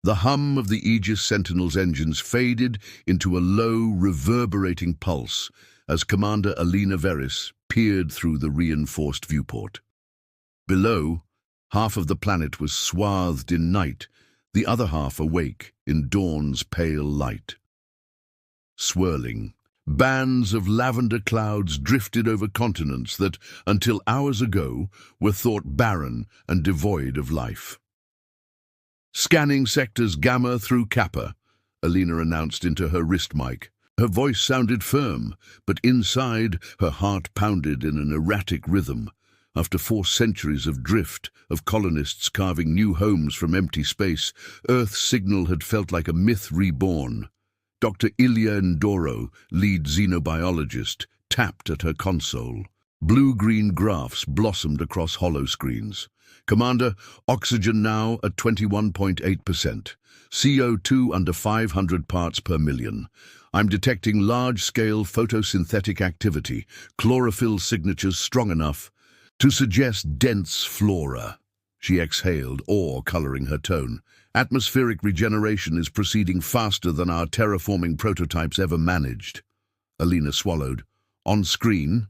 The hum of the Aegis Sentinel's engines faded into a low, reverberating pulse as Commander Alina Veris peered through the reinforced viewport. Below, half of the planet was swathed in night, the other half awake in dawn's pale light. Swirling, bands of lavender clouds drifted over continents that, until hours ago, were thought barren and devoid of life. "Scanning sectors Gamma through Kappa," Alina announced into her wrist mic. Her voice sounded firm, but inside her heart pounded in an erratic rhythm. After 4 centuries of drift, of colonists carving new homes from empty space, Earth's signal had felt like a myth reborn. Dr. Ilya Ndoro, lead xenobiologist, tapped at her console. Blue-green graphs blossomed across hollow screens. "Commander, oxygen now at 21.8%. CO2 under 500 parts per million. I'm detecting large-scale photosynthetic activity, chlorophyll signatures strong enough to suggest dense flora." She exhaled, awe coloring her tone. "Atmospheric regeneration is proceeding faster than our terraforming prototypes ever managed." Alina swallowed. On screen,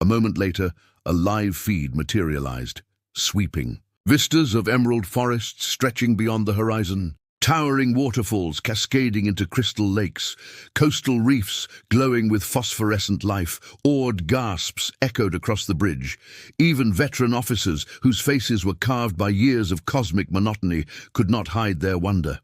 a moment later, a live feed materialized, sweeping. Vistas of emerald forests stretching beyond the horizon, towering waterfalls cascading into crystal lakes, coastal reefs glowing with phosphorescent life, awed gasps echoed across the bridge. Even veteran officers, whose faces were carved by years of cosmic monotony, could not hide their wonder.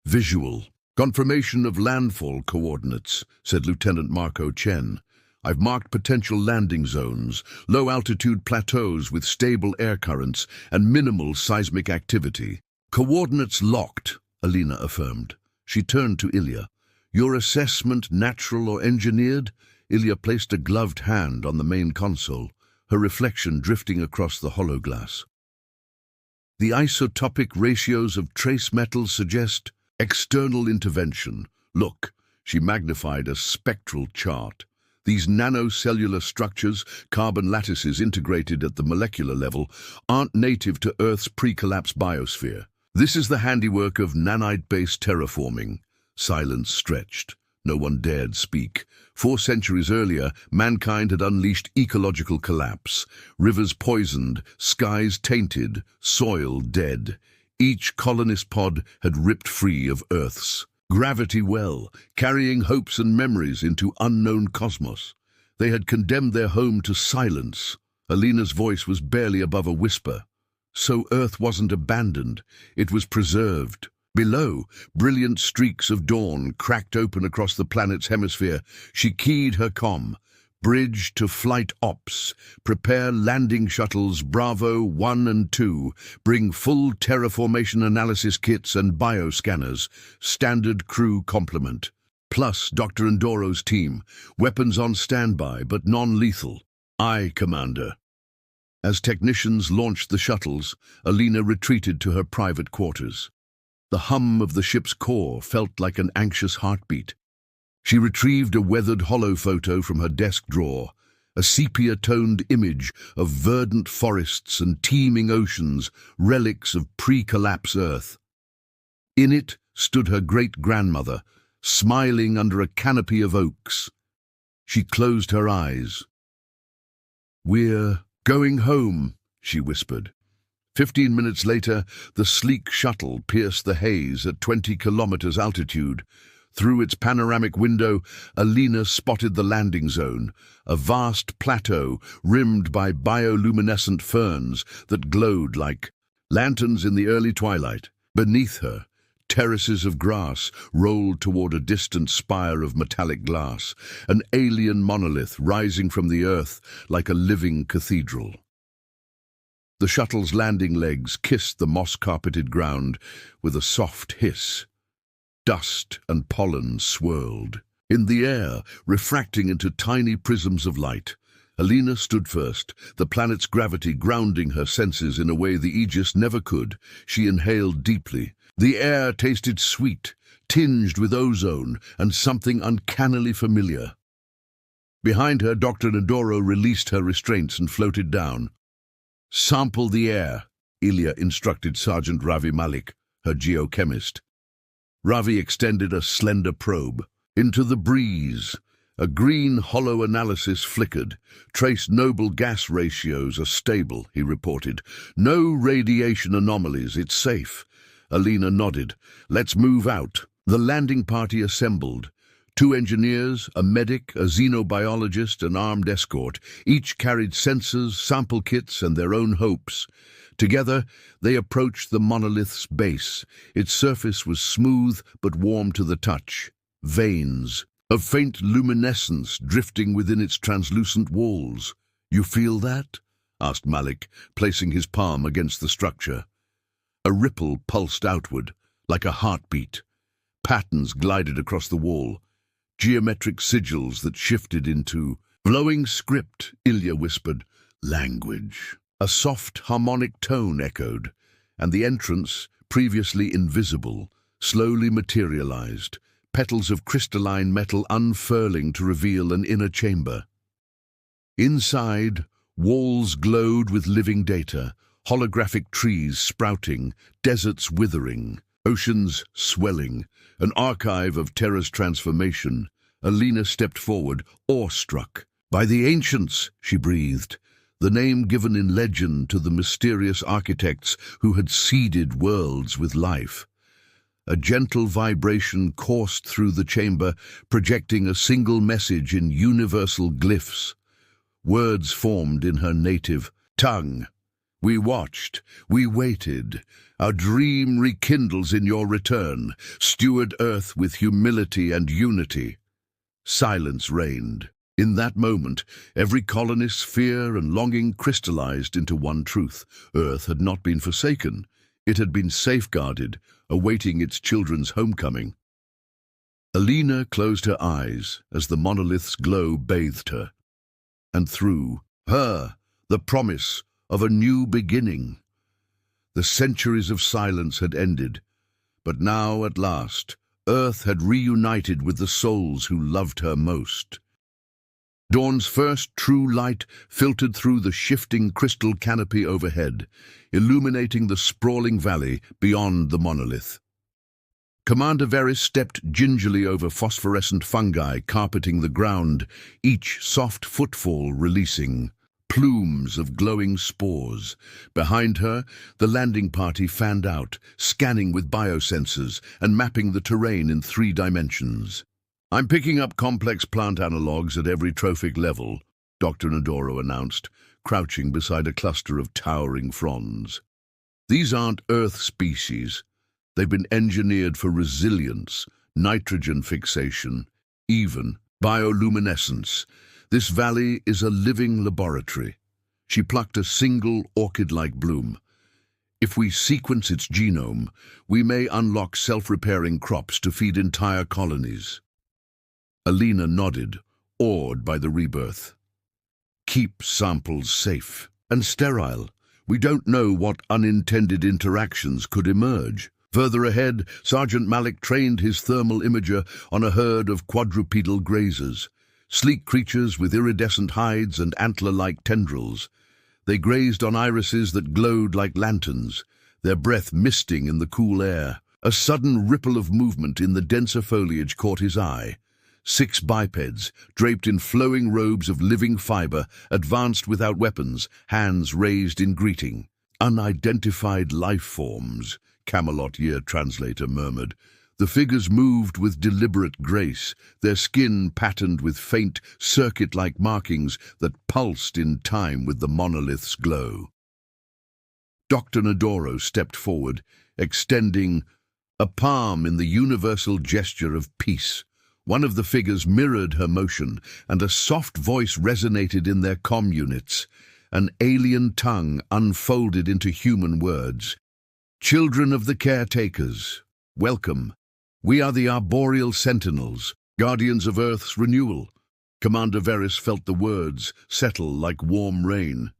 "Visual. Confirmation of landfall coordinates," said Lieutenant Marco Chen. "I've marked potential landing zones, low-altitude plateaus with stable air currents and minimal seismic activity." "Coordinates locked," Alina affirmed. She turned to Ilya. "Your assessment natural or engineered?" Ilya placed a gloved hand on the main console, her reflection drifting across the hollow glass. "The isotopic ratios of trace metals suggest external intervention. Look," she magnified a spectral chart. "These nanocellular structures, carbon lattices integrated at the molecular level, aren't native to Earth's pre-collapse biosphere. This is the handiwork of nanite-based terraforming." Silence stretched. No one dared speak. 4 centuries earlier, mankind had unleashed ecological collapse. Rivers poisoned, skies tainted, soil dead. Each colonist pod had ripped free of Earth's gravity well, carrying hopes and memories into unknown cosmos. They had condemned their home to silence. Alina's voice was barely above a whisper. So Earth wasn't abandoned, it was preserved. Below, brilliant streaks of dawn cracked open across the planet's hemisphere. She keyed her comm. "Bridge to flight ops. Prepare landing shuttles Bravo 1 and 2. Bring full terraformation analysis kits and bioscanners. Standard crew complement. Plus Dr. Ndoro's team. Weapons on standby, but non-lethal." "Aye, Commander." As technicians launched the shuttles, Alina retreated to her private quarters. The hum of the ship's core felt like an anxious heartbeat. She retrieved a weathered hollow photo from her desk drawer, a sepia-toned image of verdant forests and teeming oceans, relics of pre-collapse Earth. In it stood her great-grandmother, smiling under a canopy of oaks. She closed her eyes. "We're going home," she whispered. 15 minutes later, the sleek shuttle pierced the haze at 20 kilometers altitude. Through its panoramic window, Alina spotted the landing zone, a vast plateau rimmed by bioluminescent ferns that glowed like lanterns in the early twilight. Beneath her, terraces of grass rolled toward a distant spire of metallic glass, an alien monolith rising from the earth like a living cathedral. The shuttle's landing legs kissed the moss-carpeted ground with a soft hiss. Dust and pollen swirled in the air, refracting into tiny prisms of light. Alina stood first, the planet's gravity grounding her senses in a way the Aegis never could. She inhaled deeply. The air tasted sweet, tinged with ozone and something uncannily familiar. Behind her, Dr. Ndoro released her restraints and floated down. "Sample the air," Ilya instructed Sergeant Ravi Malik. her geochemist. Ravi extended a slender probe. Into the breeze, a green hollow analysis flickered. Trace noble gas ratios are stable, he reported. No radiation anomalies, it's safe. Alina nodded. Let's move out. The landing party assembled. 2 engineers, a medic, a xenobiologist, an armed escort. Each carried sensors, sample kits, and their own hopes. Together, they approached the monolith's base. Its surface was smooth but warm to the touch. Veins of faint luminescence drifting within its translucent walls. "You feel that?" asked Malik, placing his palm against the structure. A ripple pulsed outward, like a heartbeat. Patterns glided across the wall. Geometric sigils that shifted into glowing script, Ilya whispered. Language. A soft harmonic tone echoed, and the entrance, previously invisible, slowly materialized, petals of crystalline metal unfurling to reveal an inner chamber. Inside, walls glowed with living data, holographic trees sprouting, deserts withering, oceans swelling, an archive of Terra's transformation. Alina stepped forward, awestruck. "By the ancients," she breathed, the name given in legend to the mysterious architects who had seeded worlds with life. A gentle vibration coursed through the chamber, projecting a single message in universal glyphs. Words formed in her native tongue. "We watched, we waited. Our dream rekindles in your return. Steward Earth with humility and unity." Silence reigned. In that moment, every colonist's fear and longing crystallized into one truth. Earth had not been forsaken. It had been safeguarded, awaiting its children's homecoming. Alina closed her eyes as the monolith's glow bathed her. And through her, the promise of a new beginning. The centuries of silence had ended, but now, at last, Earth had reunited with the souls who loved her most. Dawn's first true light filtered through the shifting crystal canopy overhead, illuminating the sprawling valley beyond the monolith. Commander Veris stepped gingerly over phosphorescent fungi carpeting the ground, each soft footfall releasing plumes of glowing spores. Behind her, the landing party fanned out, scanning with biosensors and mapping the terrain in 3 dimensions. "I'm picking up complex plant analogues at every trophic level," Dr. Nadoro announced, crouching beside a cluster of towering fronds. "These aren't Earth species. They've been engineered for resilience, nitrogen fixation, even bioluminescence. This valley is a living laboratory." She plucked a single orchid-like bloom. "If we sequence its genome, we may unlock self-repairing crops to feed entire colonies." Alina nodded, awed by the rebirth. "Keep samples safe and sterile. We don't know what unintended interactions could emerge." Further ahead, Sergeant Malik trained his thermal imager on a herd of quadrupedal grazers, sleek creatures with iridescent hides and antler-like tendrils. They grazed on irises that glowed like lanterns, their breath misting in the cool air. A sudden ripple of movement in the denser foliage caught his eye. 6 bipeds, draped in flowing robes of living fiber, advanced without weapons, hands raised in greeting. "Unidentified life forms," Camelot Year translator murmured. The figures moved with deliberate grace, their skin patterned with faint, circuit-like markings that pulsed in time with the monolith's glow. Dr. Nadoro stepped forward, extending a palm in the universal gesture of peace. One of the figures mirrored her motion, and a soft voice resonated in their comm units. An alien tongue unfolded into human words. "Children of the caretakers, welcome. We are the arboreal sentinels, guardians of Earth's renewal." Commander Veris felt the words settle like warm rain.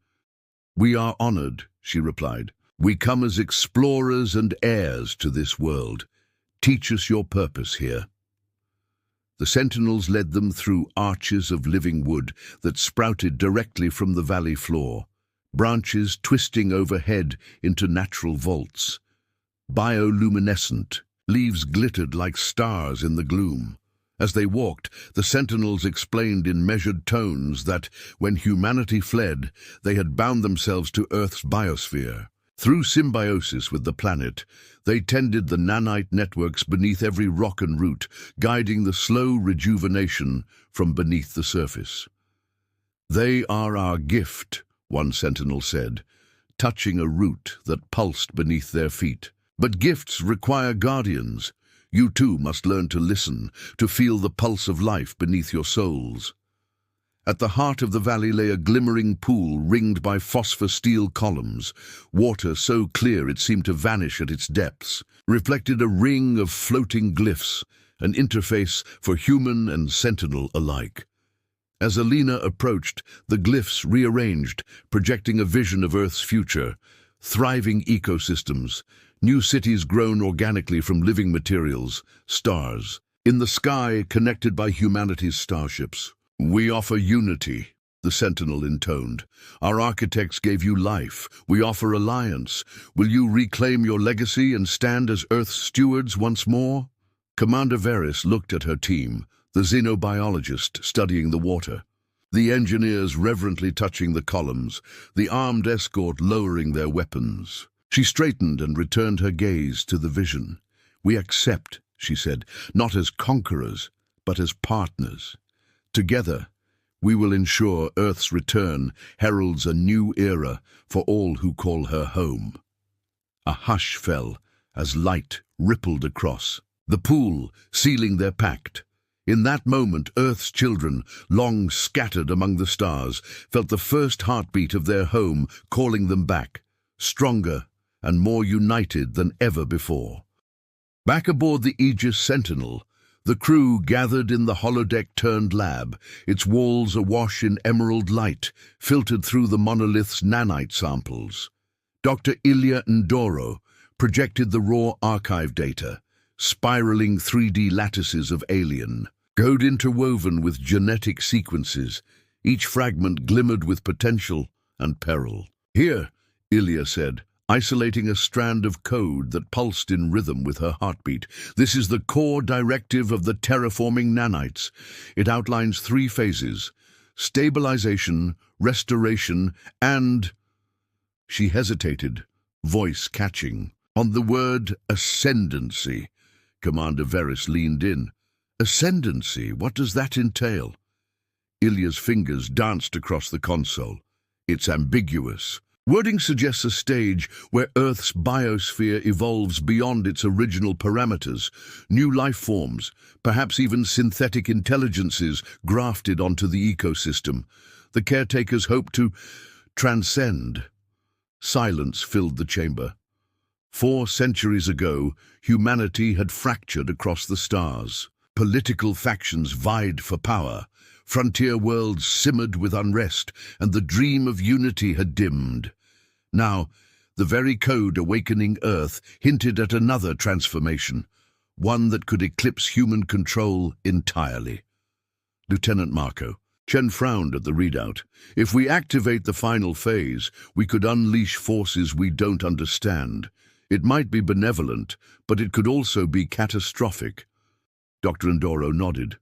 "We are honored," she replied. "We come as explorers and heirs to this world. Teach us your purpose here." The sentinels led them through arches of living wood that sprouted directly from the valley floor, branches twisting overhead into natural vaults. bioluminescent. Leaves glittered like stars in the gloom. As they walked, the sentinels explained in measured tones that, when humanity fled, they had bound themselves to Earth's biosphere. Through symbiosis with the planet, they tended the nanite networks beneath every rock and root, guiding the slow rejuvenation from beneath the surface. "They are our gift," one sentinel said, touching a root that pulsed beneath their feet. "But gifts require guardians. You too must learn to listen, to feel the pulse of life beneath your souls." At the heart of the valley lay a glimmering pool ringed by phosphor-steel columns. Water so clear it seemed to vanish at its depths, reflected a ring of floating glyphs, an interface for human and sentinel alike. As Alina approached, the glyphs rearranged, projecting a vision of Earth's future. Thriving ecosystems, new cities grown organically from living materials, stars. In the sky, connected by humanity's starships. "We offer unity," the sentinel intoned. "Our architects gave you life. We offer alliance. Will you reclaim your legacy and stand as Earth's stewards once more?" Commander Varys looked at her team, the xenobiologist studying the water, the engineers reverently touching the columns, the armed escort lowering their weapons. She straightened and returned her gaze to the vision. "We accept," she said, "not as conquerors, but as partners. Together, we will ensure Earth's return heralds a new era for all who call her home." A hush fell as light rippled across the pool, sealing their pact. In that moment, Earth's children, long scattered among the stars, felt the first heartbeat of their home calling them back, stronger and more united than ever before. Back aboard the Aegis Sentinel, the crew gathered in the holodeck-turned lab, its walls awash in emerald light, filtered through the monolith's nanite samples. Dr. Ilya Ndoro projected the raw archive data, spiraling 3D lattices of alien, code interwoven with genetic sequences. Each fragment glimmered with potential and peril. "Here," Ilya said, isolating a strand of code that pulsed in rhythm with her heartbeat. "This is the core directive of the terraforming nanites. It outlines 3 phases: stabilization, restoration, and—" She hesitated, voice catching. "On the word ascendancy." Commander Varys leaned in. "Ascendancy, what does that entail?" Ilya's fingers danced across the console. "It's ambiguous. Wording suggests a stage where Earth's biosphere evolves beyond its original parameters, new life forms, perhaps even synthetic intelligences grafted onto the ecosystem. The caretakers hope to transcend." Silence filled the chamber. 4 centuries ago, humanity had fractured across the stars. Political factions vied for power. Frontier worlds simmered with unrest, and the dream of unity had dimmed. Now, the very code awakening Earth hinted at another transformation, one that could eclipse human control entirely. "Lieutenant Marco." Chen frowned at the readout. "If we activate the final phase, we could unleash forces we don't understand. It might be benevolent, but it could also be catastrophic." Dr. Ndoro nodded.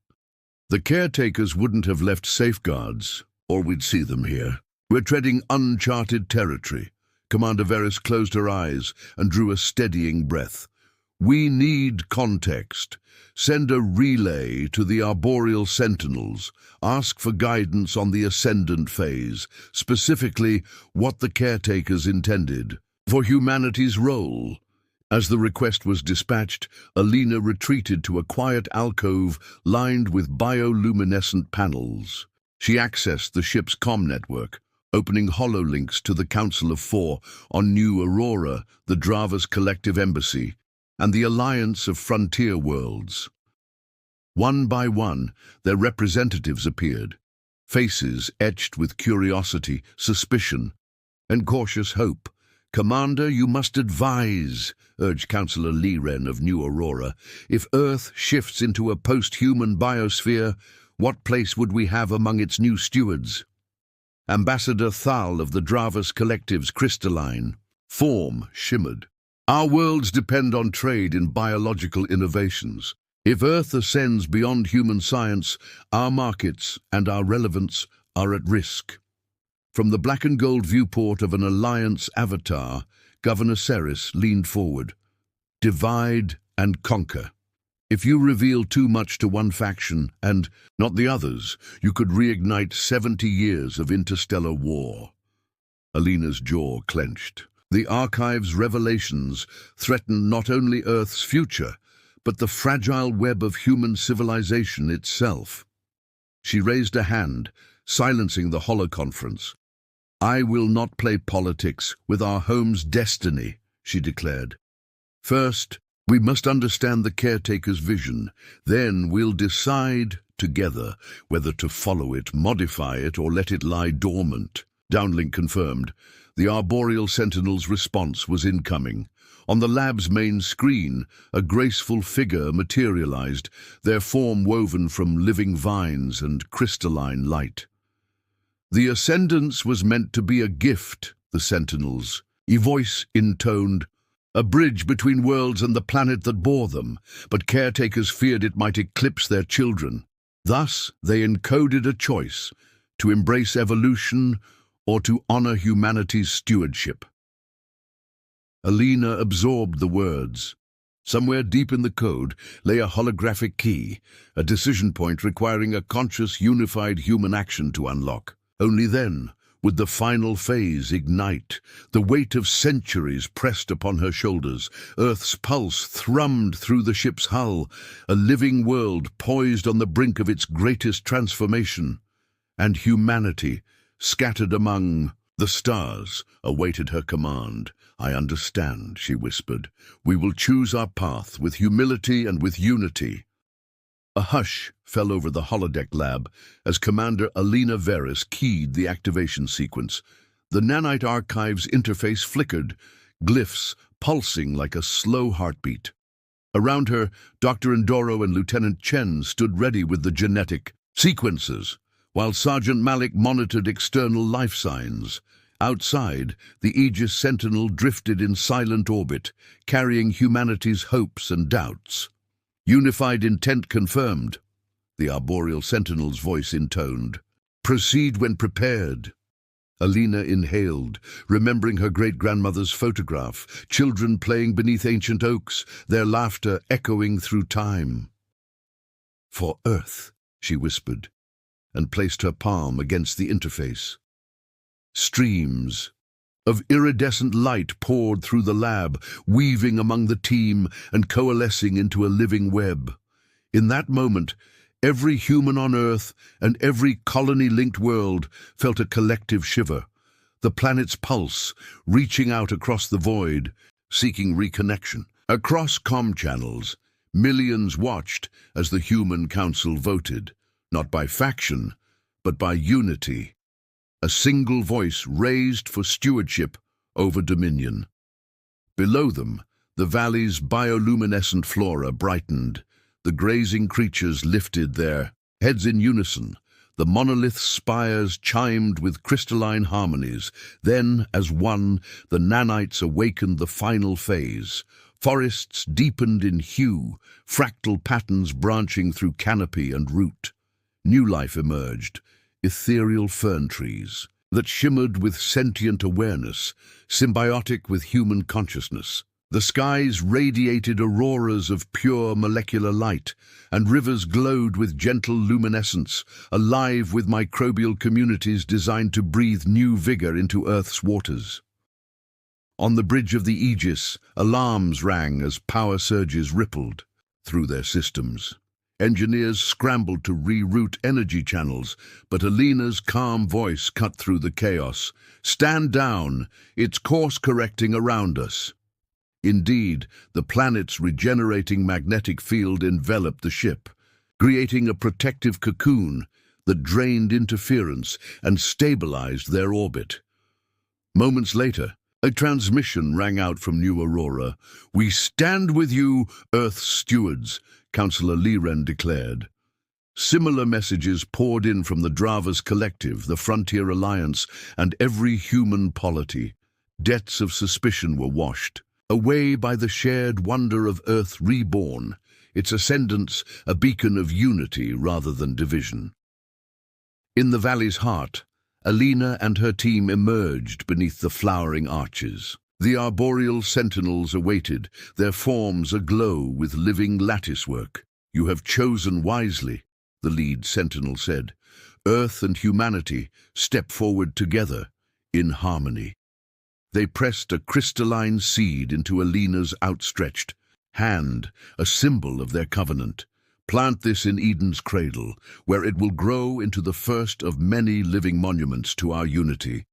"The caretakers wouldn't have left safeguards, or we'd see them here. We're treading uncharted territory." Commander Varys closed her eyes and drew a steadying breath. "We need context. Send a relay to the arboreal sentinels. Ask for guidance on the ascendant phase, specifically what the caretakers intended for humanity's role." As the request was dispatched, Alina retreated to a quiet alcove lined with bioluminescent panels. She accessed the ship's comm network, opening hololinks to the Council of 4 on New Aurora, the Drava's collective embassy, and the Alliance of Frontier Worlds. One by one, their representatives appeared, faces etched with curiosity, suspicion, and cautious hope. "Commander, you must advise," urged Councillor Liren of New Aurora. "If Earth shifts into a post-human biosphere, what place would we have among its new stewards?" Ambassador Thal of the Dravas Collective's crystalline form shimmered. Our worlds depend on trade in biological innovations. If Earth ascends beyond human science, our markets and our relevance are at risk. From the black and gold viewport of an Alliance avatar, Governor Ceres leaned forward. Divide and conquer. If you reveal too much to one faction and not the others, you could reignite 70 years of interstellar war. Alina's jaw clenched. The Archive's revelations threaten not only Earth's future, but the fragile web of human civilization itself. She raised a hand, silencing the holoconference. I will not play politics with our home's destiny, she declared. First, we must understand the caretaker's vision. Then we'll decide together whether to follow it, modify it, or let it lie dormant. Downlink confirmed. The arboreal sentinel's response was incoming. On the lab's main screen, a graceful figure materialized, their form woven from living vines and crystalline light. The ascendance was meant to be a gift, the sentinels. A voice intoned, a bridge between worlds and the planet that bore them, but caretakers feared it might eclipse their children. Thus, they encoded a choice, to embrace evolution or to honor humanity's stewardship. Alina absorbed the words. Somewhere deep in the code lay a holographic key, a decision point requiring a conscious, unified human action to unlock. Only then would the final phase ignite. The weight of centuries pressed upon her shoulders. Earth's pulse thrummed through the ship's hull, a living world poised on the brink of its greatest transformation. And humanity, scattered among the stars, awaited her command. I understand, she whispered. We will choose our path with humility and with unity. A hush fell over the holodeck lab as Commander Alina Veris keyed the activation sequence. The nanite archive's interface flickered, glyphs pulsing like a slow heartbeat. Around her, Dr. Endoro and Lieutenant Chen stood ready with the genetic sequences, while Sergeant Malik monitored external life signs. Outside, the Aegis Sentinel drifted in silent orbit, carrying humanity's hopes and doubts. Unified intent confirmed, the arboreal sentinel's voice intoned. Proceed when prepared. Alina inhaled, remembering her great-grandmother's photograph, children playing beneath ancient oaks, their laughter echoing through time. For Earth, she whispered, and placed her palm against the interface. Streams of iridescent light poured through the lab, weaving among the team and coalescing into a living web. In that moment, every human on Earth and every colony-linked world felt a collective shiver, the planet's pulse reaching out across the void, seeking reconnection. Across comm channels, millions watched as the Human Council voted, not by faction, but by unity. A single voice raised for stewardship over dominion. Below them, the valley's bioluminescent flora brightened. The grazing creatures lifted their heads in unison. The monolith spires chimed with crystalline harmonies. Then, as one, the nanites awakened the final phase. Forests deepened in hue, fractal patterns branching through canopy and root. New life emerged, ethereal fern trees that shimmered with sentient awareness, symbiotic with human consciousness. The skies radiated auroras of pure molecular light, and rivers glowed with gentle luminescence, alive with microbial communities designed to breathe new vigor into Earth's waters. On the bridge of the Aegis, alarms rang as power surges rippled through their systems. Engineers scrambled to reroute energy channels, but Alina's calm voice cut through the chaos. Stand down, it's course-correcting around us. Indeed, the planet's regenerating magnetic field enveloped the ship, creating a protective cocoon that drained interference and stabilized their orbit. Moments later, a transmission rang out from New Aurora. We stand with you, Earth's stewards, Councillor Liren declared. Similar messages poured in from the Dravas Collective, the Frontier Alliance, and every human polity. Debts of suspicion were washed. away by the shared wonder of Earth reborn, its ascendance a beacon of unity rather than division. In the valley's heart, Alina and her team emerged beneath the flowering arches. The arboreal sentinels awaited, their forms aglow with living latticework. "You have chosen wisely," the lead sentinel said. "Earth and humanity step forward together, in harmony." They pressed a crystalline seed into Alina's outstretched hand, a symbol of their covenant. "Plant this in Eden's cradle, where it will grow into the first of many living monuments to our unity."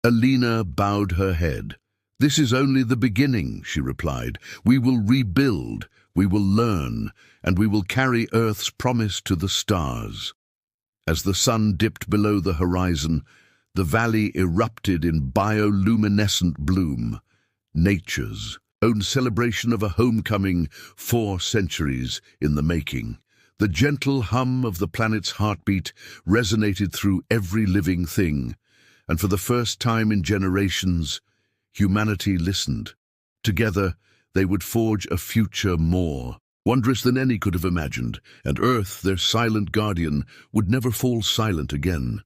Alina bowed her head. "This is only the beginning," she replied. "We will rebuild, we will learn, and we will carry Earth's promise to the stars." As the sun dipped below the horizon, the valley erupted in bioluminescent bloom, nature's own celebration of a homecoming 4 centuries in the making. The gentle hum of the planet's heartbeat resonated through every living thing, and for the first time in generations, humanity listened. Together, they would forge a future more wondrous than any could have imagined, and Earth, their silent guardian, would never fall silent again.